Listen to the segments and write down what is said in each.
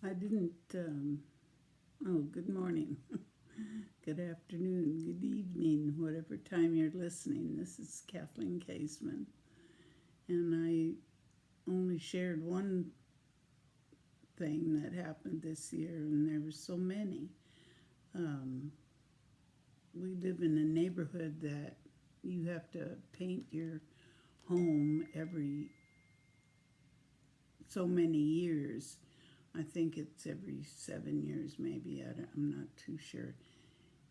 I didn't, oh, good morning, good afternoon, good evening, whatever time you're listening. This is Kathleen Caseman, and I only shared one thing that happened this year, and there were so many. Um, we live in a neighborhood that you have to paint your home every so many years. I think it's every 7 years, maybe. I'm not too sure.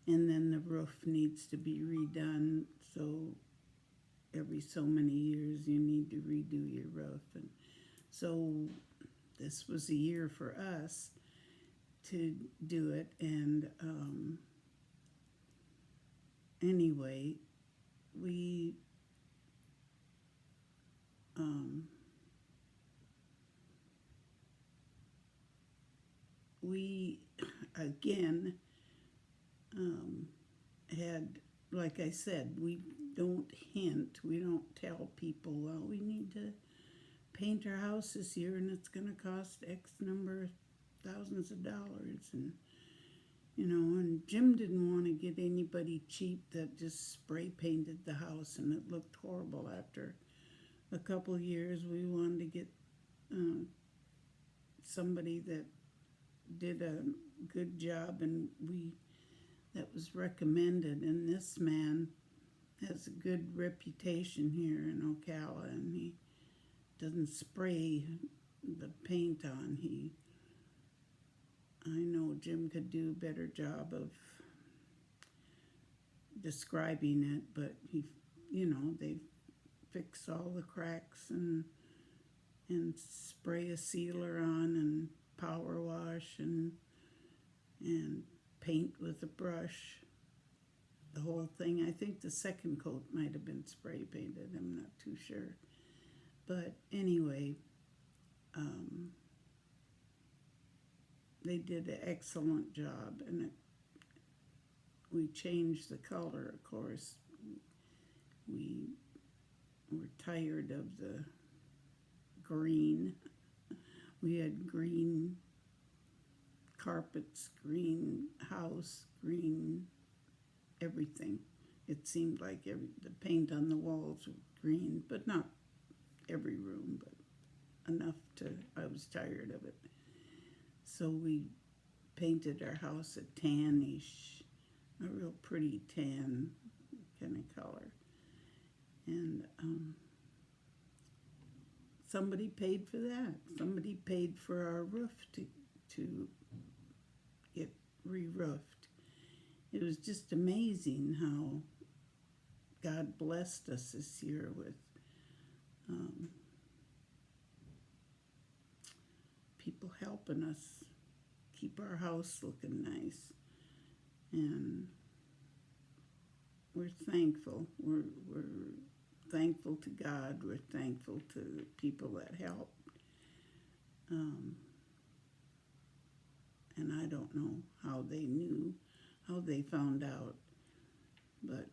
And then the roof needs to be redone. So every so many years, you need to redo your roof. And so this was a year for us to do it. And anyway, we um, we again um, had, like I said, we don't hint, we don't tell people, well, we need to paint our house this year and it's going to cost X number of thousands of dollars. And, and Jim didn't want to get anybody cheap that just spray painted the house and it looked horrible after a couple of years. We wanted to get uh, somebody that did a good job and that was recommended. And this man has a good reputation here in Ocala, and he doesn't spray the paint on. I know Jim could do a better job of describing it, but they fix all the cracks and spray a sealer on and power wash and paint with a brush. The whole thing. I think the second coat might have been spray painted. I'm not too sure. But anyway, they did an excellent job, and we changed the color, of course. We were tired of the green. We had green carpets, green house, green everything. It seemed like the paint on the walls was green, but not every room, but enough I was tired of it. So we painted our house a tannish, a real pretty tan kind of color. And somebody paid for that. Somebody paid for our roof to get re-roofed. It was just amazing how God blessed us this year with people helping us keep our house looking nice. And we're thankful. We're thankful to God. We're thankful to the people that helped. And I don't know how they knew, how they found out, but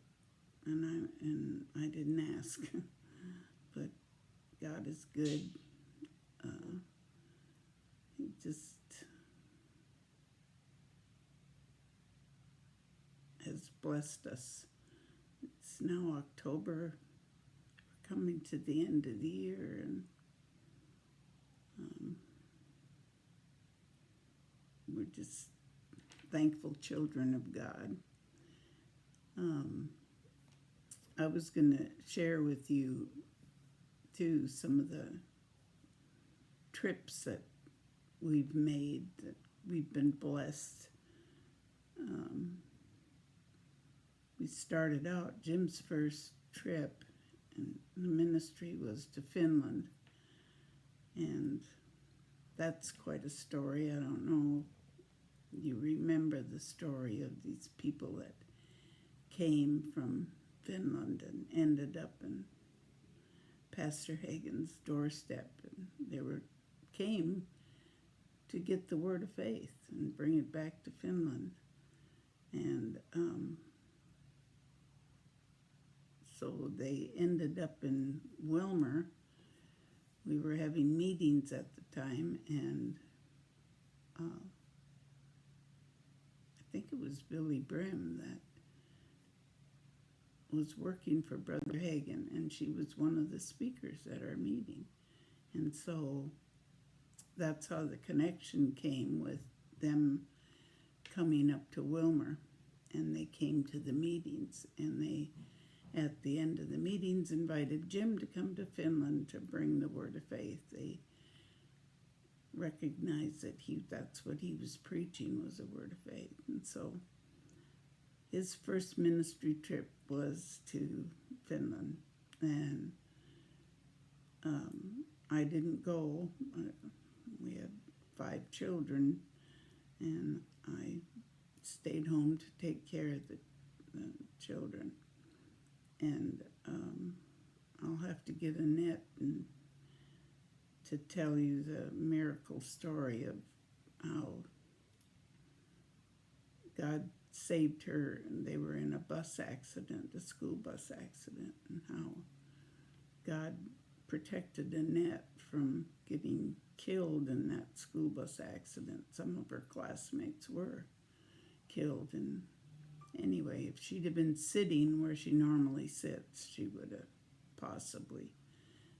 and I didn't ask. But God is good. He just has blessed us. It's now October. We're coming to the end of the year, and we're just thankful children of God. I was going to share with you, too, some of the trips that we've made, that we've been blessed. We started out, Jim's first trip in the ministry was to Finland. And that's quite a story. I don't know if you remember the story of these people that came from Finland and ended up in Pastor Hagen's doorstep. And they came to get the word of faith and bring it back to Finland. And so they ended up in Wilmer. We were having meetings at the time, and Billy Brim that was working for Brother Hagin, and she was one of the speakers at our meeting. And so that's how the connection came with them coming up to Wilmer. And they came to the meetings, and they, at the end of the meetings, invited Jim to come to Finland to bring the word of faith. They recognized that that's what he was preaching, was a word of faith. And so his first ministry trip was to Finland, and I didn't go. We had 5 children, and I stayed home to take care of the children. And I'll have to get Annette to tell you the miracle story of how God saved her, and they were in a bus accident, a school bus accident, and how God protected Annette from getting killed in that school bus accident. Some of her classmates were killed, and anyway, if she'd have been sitting where she normally sits, she would have possibly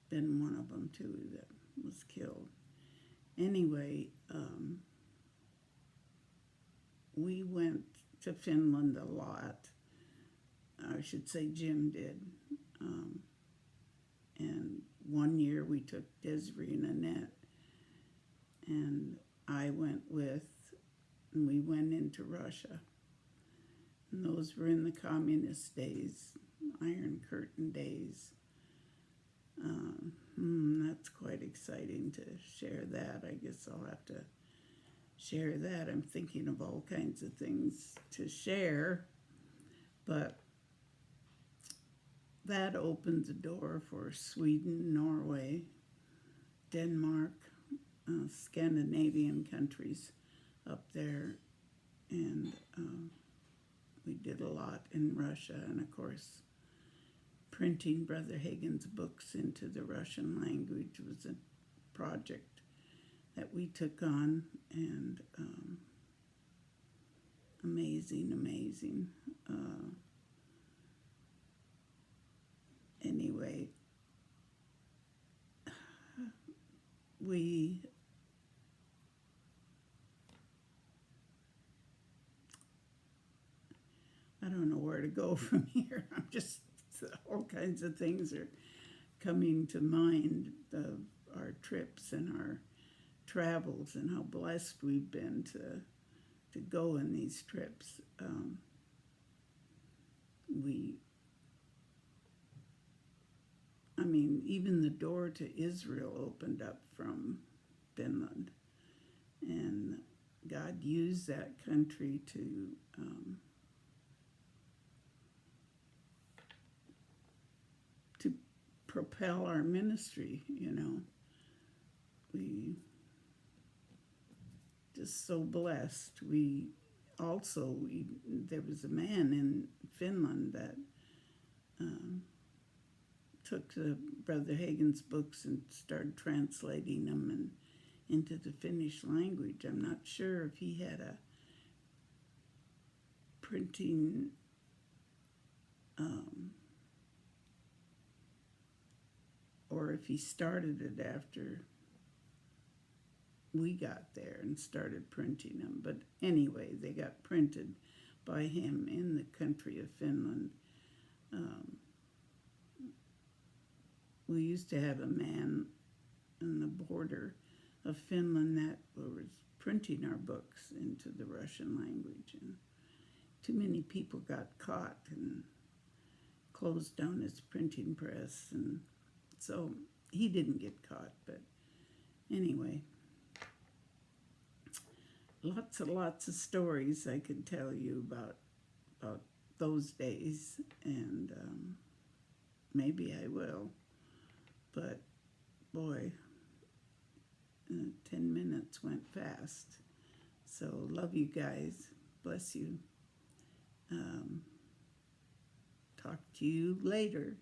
been one of them too that was killed. Anyway, we went to Finland a lot. I should say Jim did. And one year we took Desiree and Annette, and I went with, and we went into Russia. And those were in the communist days, Iron Curtain days. That's quite exciting to share that. I guess I'll have to share that. I'm thinking of all kinds of things to share, but that opened the door for Sweden, Norway, Denmark, Scandinavian countries up there, and we did a lot in Russia, and of course printing Brother Hagin's books into the Russian language was a project that we took on, and amazing. Anyway, I don't know where to go from here. I'm just, all kinds of things are coming to mind of our trips and our travels and how blessed we've been to go on these trips. Even the door to Israel opened up from Finland, and God used that country to propel our ministry. We just so blessed. There was a man in Finland that took Brother Hagin's books and started translating them into the Finnish language. I'm not sure if he had a printing or if he started it after we got there and started printing them. But anyway, they got printed by him in the country of Finland. We used to have a man on the border of Finland that was printing our books into the Russian language, and too many people got caught and closed down his printing press, and so he didn't get caught. But anyway, lots of stories I could tell you about those days, and maybe I will. But boy, 10 minutes went fast. So love you guys. Bless you. Talk to you later.